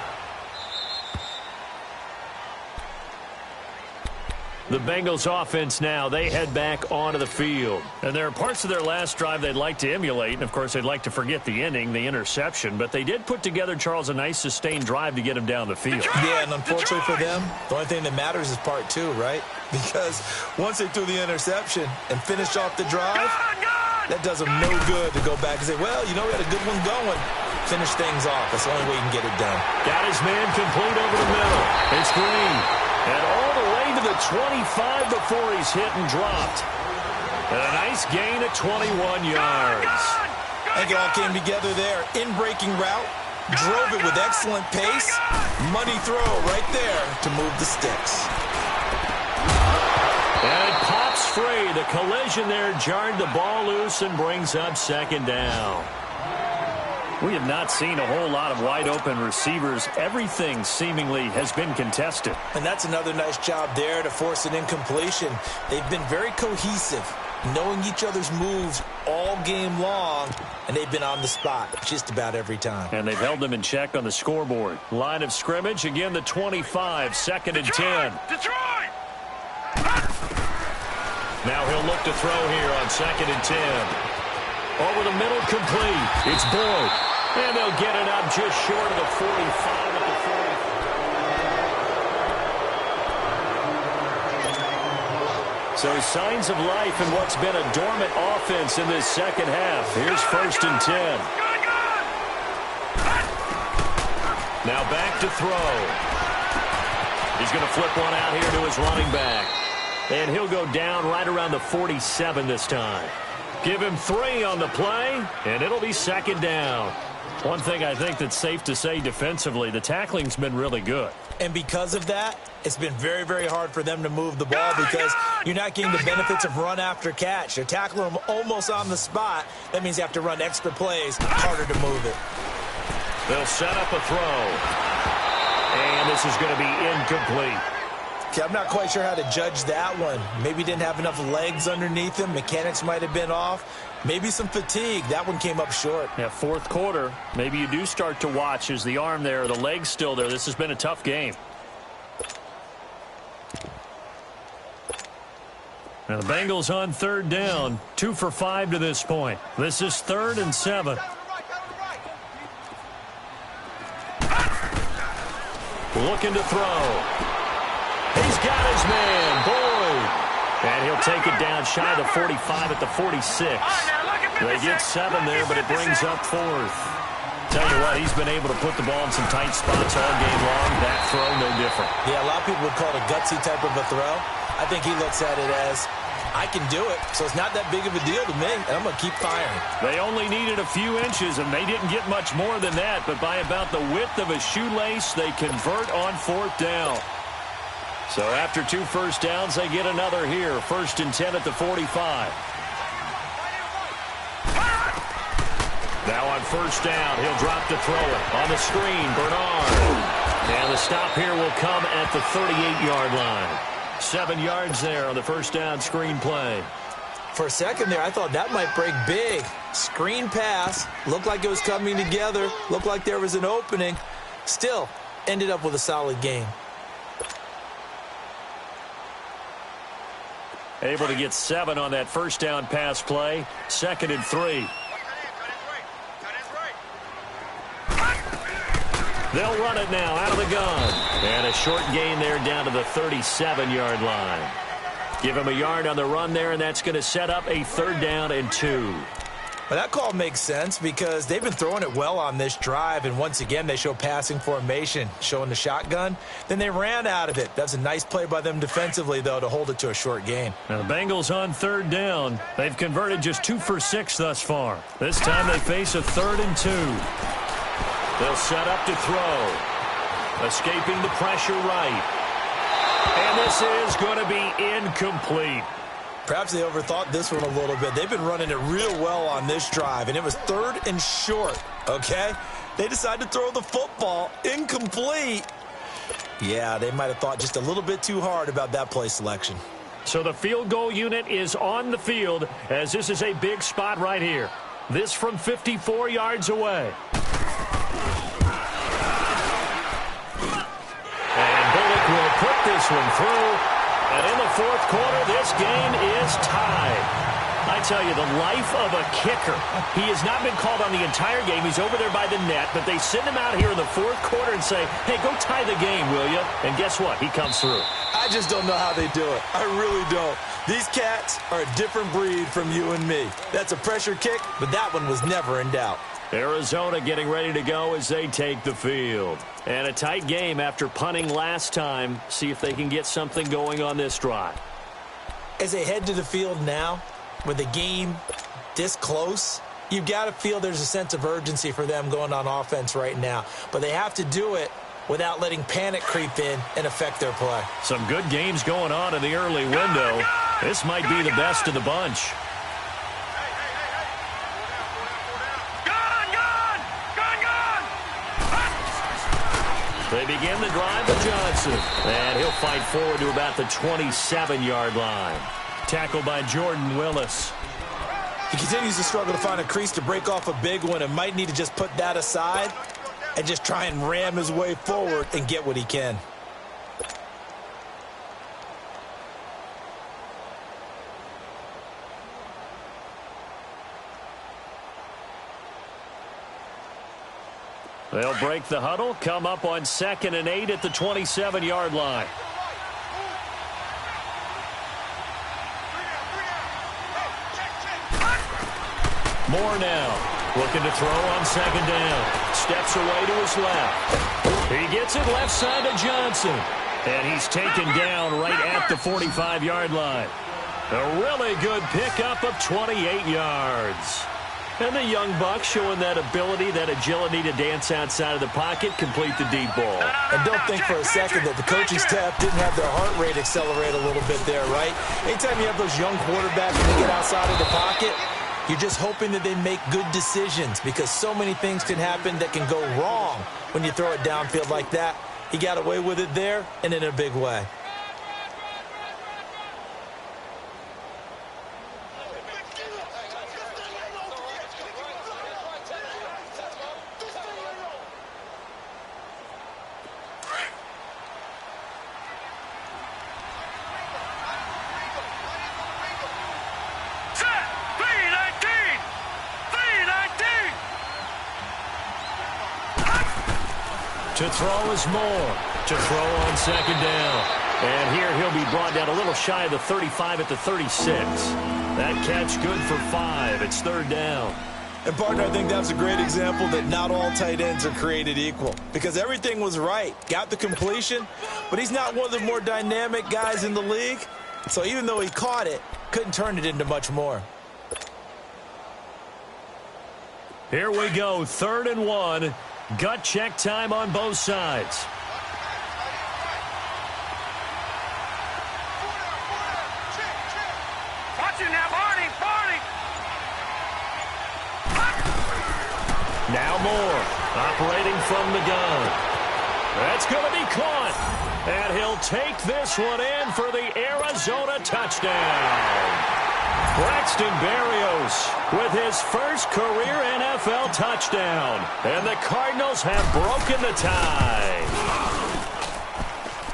The Bengals offense now, they head back onto the field. And there are parts of their last drive they'd like to emulate. And, of course, they'd like to forget the ending, the interception. But they did put together, Charles, a nice sustained drive to get him down the field. Yeah, and unfortunately for them, the only thing that matters is part two, right? Because once they threw the interception and finished off the drive, that does them no good to go back and say, well, you know, we had a good one going. Finish things off. That's the only way you can get it done. Got his man complete over the middle. It's Green. And all the way to the 25 before he's hit and dropped. And a nice gain at 21 yards. I think it all came together there. In-breaking route. Drove it with excellent pace. Money throw right there to move the sticks. And it pops free. The collision there jarred the ball loose and brings up second down. We have not seen a whole lot of wide-open receivers. Everything seemingly has been contested. And that's another nice job there to force an incompletion. They've been very cohesive, knowing each other's moves all game long, and they've been on the spot just about every time. And they've held them in check on the scoreboard. Line of scrimmage, again the 25, second and 10. Detroit! Now he'll look to throw here on second and 10. Over the middle, complete. It's Boyd. And they'll get it up just short of the 45 at the 40. So signs of life in what's been a dormant offense in this second half. Here's first and 10. Now back to throw. He's going to flip one out here to his running back. And he'll go down right around the 47 this time. Give him 3 on the play, and it'll be second down. One thing I think that's safe to say defensively, the tackling's been really good. And because of that, it's been very, very hard for them to move the ball because you're not getting the benefits of run after catch. They're tackling them almost on the spot. That means you have to run extra plays, harder to move it. They'll set up a throw. And this is going to be incomplete. Okay, I'm not quite sure how to judge that one. Maybe didn't have enough legs underneath him. Mechanics might have been off. Maybe some fatigue. That one came up short. Yeah, fourth quarter. Maybe you do start to watch as the arm there, the leg's still there. This has been a tough game. Now the Bengals on third down. 2 for 5 to this point. This is 3rd and 7. Looking to throw. He's got his man, Boyd. And he'll take it down shy of the 45 at the 46. They get 7 there, but it brings up 4th. Tell you what, he's been able to put the ball in some tight spots all game long. That throw, no different. Yeah, a lot of people would call it a gutsy type of a throw. I think he looks at it as, I can do it, so it's not that big of a deal to me, and I'm going to keep firing. They only needed a few inches, and they didn't get much more than that, but by about the width of a shoelace, they convert on 4th down. So after 2 first downs, they get another here. 1st and 10 at the 45. Now on 1st down, he'll drop to throw it. On the screen, Bernard. And the stop here will come at the 38-yard line. 7 yards there on the 1st down screen play. For a second there, I thought that might break big. Screen pass. Looked like it was coming together. Looked like there was an opening. Still, ended up with a solid game. Able to get 7 on that 1st down pass play. 2nd and 3. They'll run it now out of the gun. And a short gain there down to the 37-yard line. Give him a yard on the run there, and that's going to set up a 3rd down and 2. Well, that call makes sense because they've been throwing it well on this drive, and once again they show passing formation, showing the shotgun. Then they ran out of it. That's a nice play by them defensively, though, to hold it to a short gain. Now the Bengals on 3rd down. They've converted just 2 for 6 thus far. This time they face a 3rd and 2. They'll set up to throw. Escaping the pressure right. And this is going to be incomplete. Perhaps they overthought this one a little bit. They've been running it real well on this drive, and it was 3rd and short, okay? They decided to throw the football incomplete. Yeah, they might have thought just a little bit too hard about that play selection. So the field goal unit is on the field as this is a big spot right here. This from 54 yards away. And Bullock will put this one through. And in the fourth quarter, this game is tied. I tell you, the life of a kicker. He has not been called on the entire game. He's over there by the net, but they send him out here in the fourth quarter and say, hey, go tie the game, will you? And guess what? He comes through. I just don't know how they do it. I really don't. These cats are a different breed from you and me. That's a pressure kick, but that one was never in doubt. Arizona getting ready to go as they take the field. And a tight game after punting last time. See if they can get something going on this drive. As they head to the field now, with the game this close, you've got to feel there's a sense of urgency for them going on offense right now. But they have to do it without letting panic creep in and affect their play. Some good games going on in the early window. This might be the best of the bunch. They begin the drive with Johnson. And he'll fight forward to about the 27-yard line. Tackled by Jordan Willis. He continues to struggle to find a crease to break off a big one and might need to just put that aside and just try and ram his way forward and get what he can. They'll break the huddle, come up on 2nd and 8 at the 27-yard line. Moore now, looking to throw on 2nd down. Steps away to his left. He gets it left side to Johnson. And he's taken down right at the 45-yard line. A really good pickup of 28 yards. And the young buck showing that ability, that agility to dance outside of the pocket, complete the deep ball. And don't think for a second that the coaching staff didn't have their heart rate accelerate a little bit there, right? Anytime you have those young quarterbacks and they get outside of the pocket, you're just hoping that they make good decisions because so many things can happen that can go wrong when you throw it downfield like that. He got away with it there and in a big way. To throw is Moore. To throw on 2nd down. And here he'll be brought down a little shy of the 35 at the 36. That catch good for 5. It's 3rd down. And, partner, I think that's a great example that not all tight ends are created equal because everything was right. Got the completion, but he's not one of the more dynamic guys in the league. So even though he caught it, couldn't turn it into much more. Here we go, 3rd and 1. Gut check time on both sides. Watch it now, Barney! Now Moore, operating from the gun. That's going to be caught. And he'll take this one in for the Arizona touchdown. Braxton Berrios with his first career NFL touchdown. And the Cardinals have broken the tie.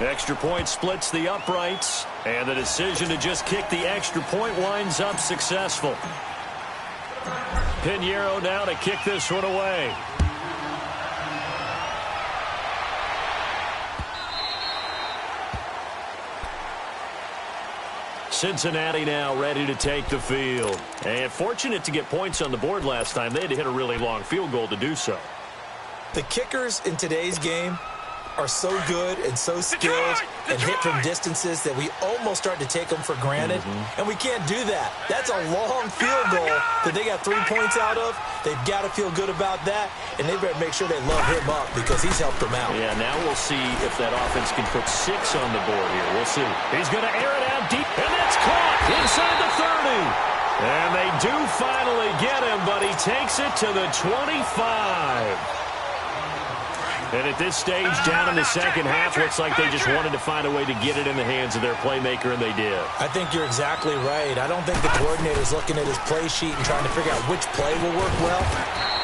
Extra point splits the uprights. And the decision to just kick the extra point winds up successful. Pinheiro now to kick this one away. Cincinnati now ready to take the field. And fortunate to get points on the board last time. They had to hit a really long field goal to do so. The kickers in today's game are so good and so skilled and hit from distances that we almost start to take them for granted. And we can't do that. That's a long field goal that they got 3 points out of. They've got to feel good about that, and they better make sure they love him up because he's helped them out. Yeah, now we'll see if that offense can put 6 on the board here. We'll see. He's going to air it out deep, and that's caught inside the 30. And they do finally get him, but he takes it to the 25. And at this stage, down in the second half, looks like they just wanted to find a way to get it in the hands of their playmaker, and they did. I think you're exactly right. I don't think the coordinator's looking at his play sheet and trying to figure out which play will work well.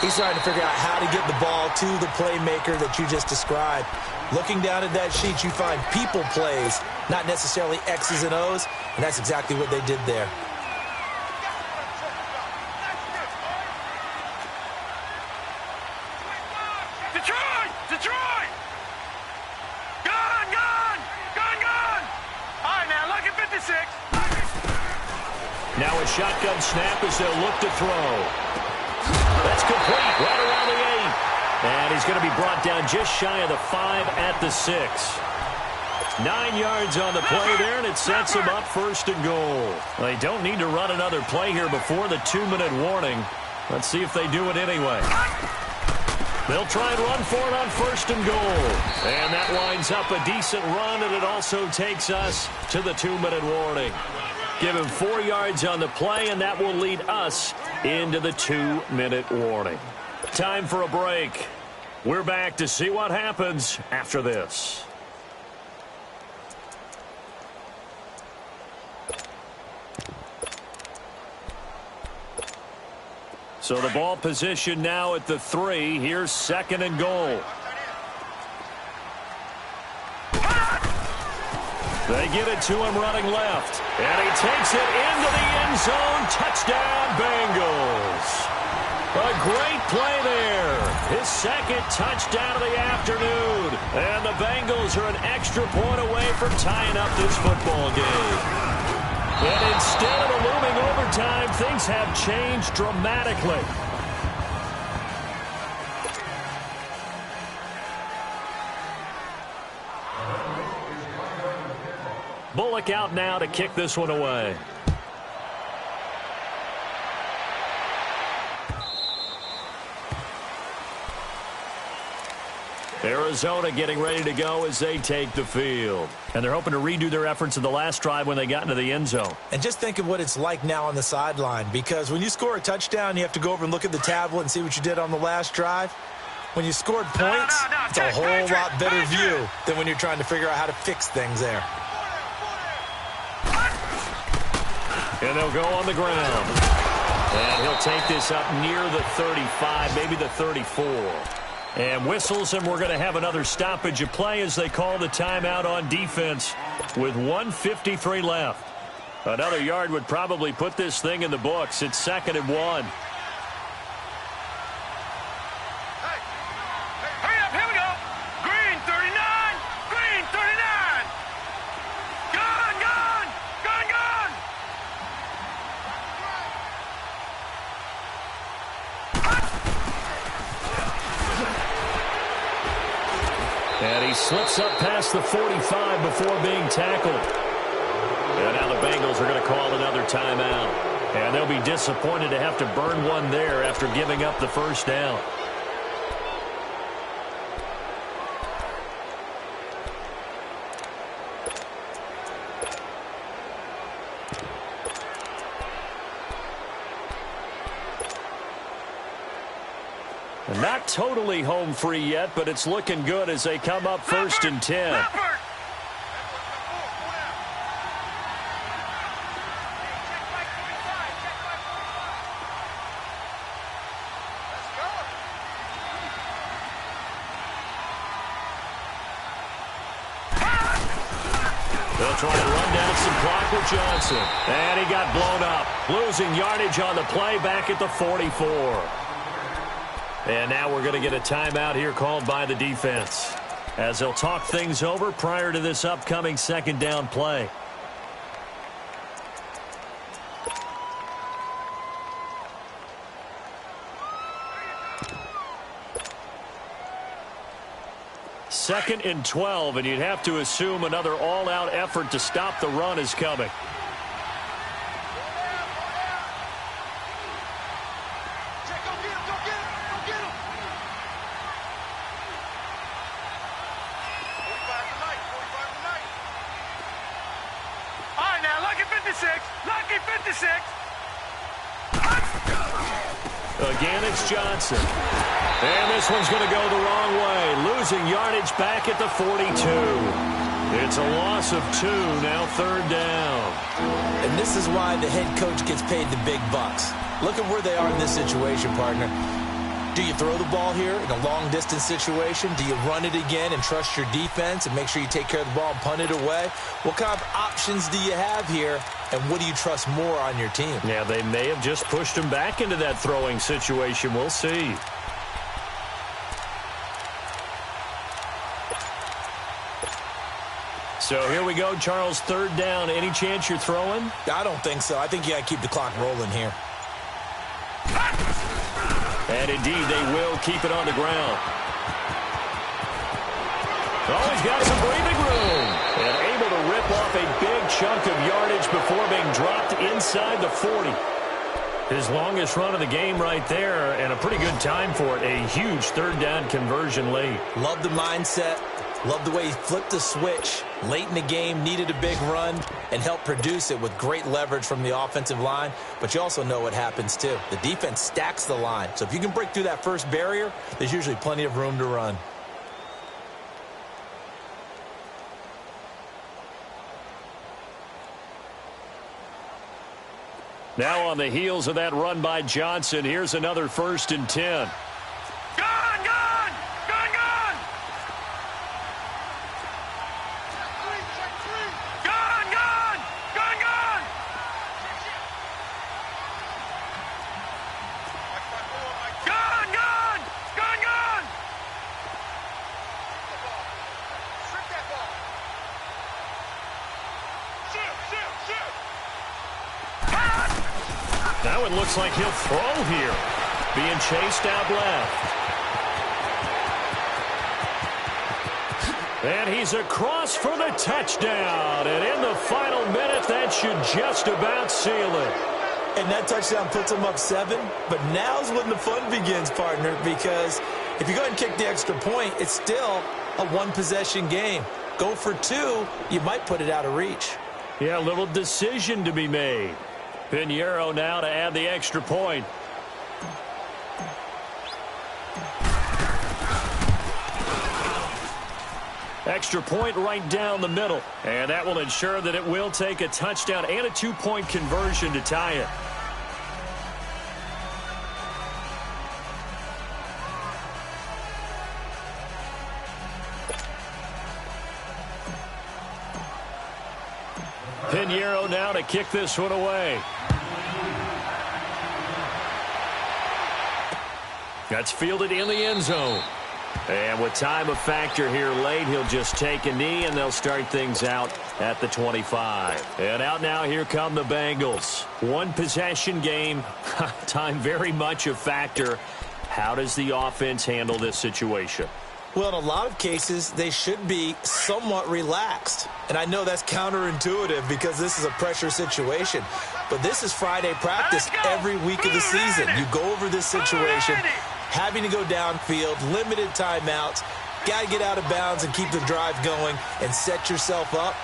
He's trying to figure out how to get the ball to the playmaker that you just described. Looking down at that sheet, you find people plays, not necessarily X's and O's, and that's exactly what they did there. Detroit! Detroit! Gun! Gun! Gun! Gun! All right, now, lucky 56. Now a shotgun snap as they'll look to throw. That's complete, right around the 8. And he's going to be brought down just shy of the 5 at the 6. 9 yards on the play there, and it sets him up first and goal. They don't need to run another play here before the 2-minute warning. Let's see if they do it anyway. They'll try and run for it on first and goal. And that winds up a decent run, and it also takes us to the 2-minute warning. Give him 4 yards on the play, and that will lead us into the 2-minute warning. Time for a break. We're back to see what happens after this. So the ball position now at the 3. Here's second and goal. They get it to him running left. And he takes it into the end zone. Touchdown, Bengals. A great play there. His second touchdown of the afternoon. And the Bengals are an extra point away from tying up this football game. And instead of a looming overtime, things have changed dramatically. Bullock out now to kick this one away. Arizona getting ready to go as they take the field. And they're hoping to redo their efforts in the last drive when they got into the end zone. And just think of what it's like now on the sideline, because when you score a touchdown, you have to go over and look at the tablet and see what you did on the last drive. When you scored points, it's a whole lot better view than when you're trying to figure out how to fix things there. And they'll go on the ground. And he'll take this up near the 35, maybe the 34. And whistles, and we're going to have another stoppage of play as they call the timeout on defense with 1:53 left. Another yard would probably put this thing in the books. It's 2nd and 1. Hurry up, here we go. Green 39. Green 39. Gun, gun, gun, gun. And he slips up past the 45 before being tackled. And now the Bengals are going to call another timeout. And they'll be disappointed to have to burn one there after giving up the first down. Not totally home free yet, but it's looking good as they come up 1st and 10. They'll try to run down some clock with Johnson. And he got blown up. Losing yardage on the play back at the 44. And now we're going to get a timeout here called by the defense as they'll talk things over prior to this upcoming 2nd down play. Second and 12, and you'd have to assume another all-out effort to stop the run is coming. Again, it's Johnson. And this one's going to go the wrong way. Losing yardage back at the 42. It's a loss of 2, now 3rd down. And this is why the head coach gets paid the big bucks. Look at where they are in this situation, partner. Do you throw the ball here in a long-distance situation? Do you run it again and trust your defense and make sure you take care of the ball and punt it away? What kind of options do you have here, and what do you trust more on your team? Yeah, they may have just pushed him back into that throwing situation. We'll see. So here we go, Charles, third down. Any chance you're throwing? I don't think so. I think you got to keep the clock rolling here. And indeed, they will keep it on the ground. Oh, he's got some breathing room. And able to rip off a big chunk of yardage before being dropped inside the 40. His longest run of the game right there, and a pretty good time for it. A huge third down conversion late. Love the mindset. Love the way he flipped the switch late in the game, needed a big run, and helped produce it with great leverage from the offensive line. But you also know what happens, too. The defense stacks the line. So if you can break through that first barrier, there's usually plenty of room to run. Now on the heels of that run by Johnson, here's another 1st and 10. Now it looks like he'll throw here. Being chased out left. And he's across for the touchdown. And in the final minute, that should just about seal it. And that touchdown puts him up 7. But now's when the fun begins, partner, because if you go ahead and kick the extra point, it's still a one-possession game. Go for 2, you might put it out of reach. Yeah, a little decision to be made. Pinheiro now to add the extra point. Extra point right down the middle. And that will ensure that it will take a touchdown and a 2-point conversion to tie it. Pinheiro now to kick this one away. That's fielded in the end zone. And with time a factor here late, he'll just take a knee, and they'll start things out at the 25. And out now, here come the Bengals. One possession game. Time very much a factor. How does the offense handle this situation? Well, in a lot of cases, they should be somewhat relaxed. And I know that's counterintuitive because this is a pressure situation. But this is Friday practice every week of the season. You go over this situation, having to go downfield, limited timeouts, got to get out of bounds and keep the drive going and set yourself up.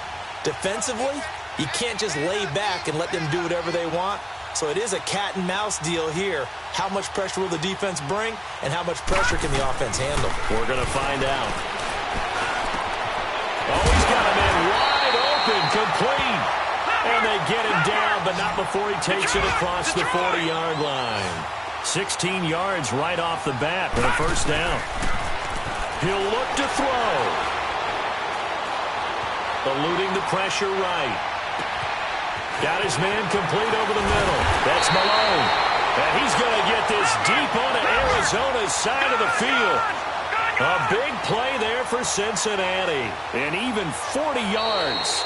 Defensively, you can't just lay back and let them do whatever they want. So it is a cat and mouse deal here. How much pressure will the defense bring, and how much pressure can the offense handle? We're going to find out. Oh, he's got him in wide open, complete. And they get him down, but not before he takes it across the 40-yard line. 16 yards right off the bat for a first down. He'll look to throw. Eluding the pressure right. Got his man complete over the middle. That's Malone. And he's going to get this deep onto Arizona's side of the field. A big play there for Cincinnati. And even 40 yards.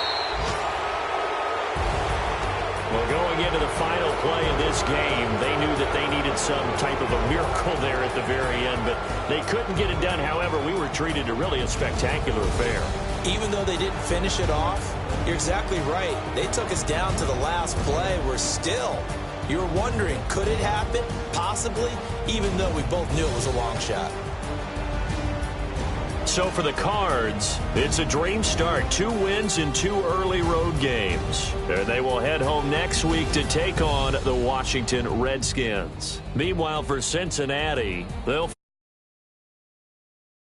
Well, going into the final play of this game, they knew that they needed some type of a miracle there at the very end, but they couldn't get it done. However, we were treated to really a spectacular affair. Even though they didn't finish it off, you're exactly right. They took us down to the last play. We're still, you're wondering, could it happen? Possibly, even though we both knew it was a long shot. So for the Cards, it's a dream start. 2 wins in 2 early road games. They will head home next week to take on the Washington Redskins. Meanwhile, for Cincinnati, they'll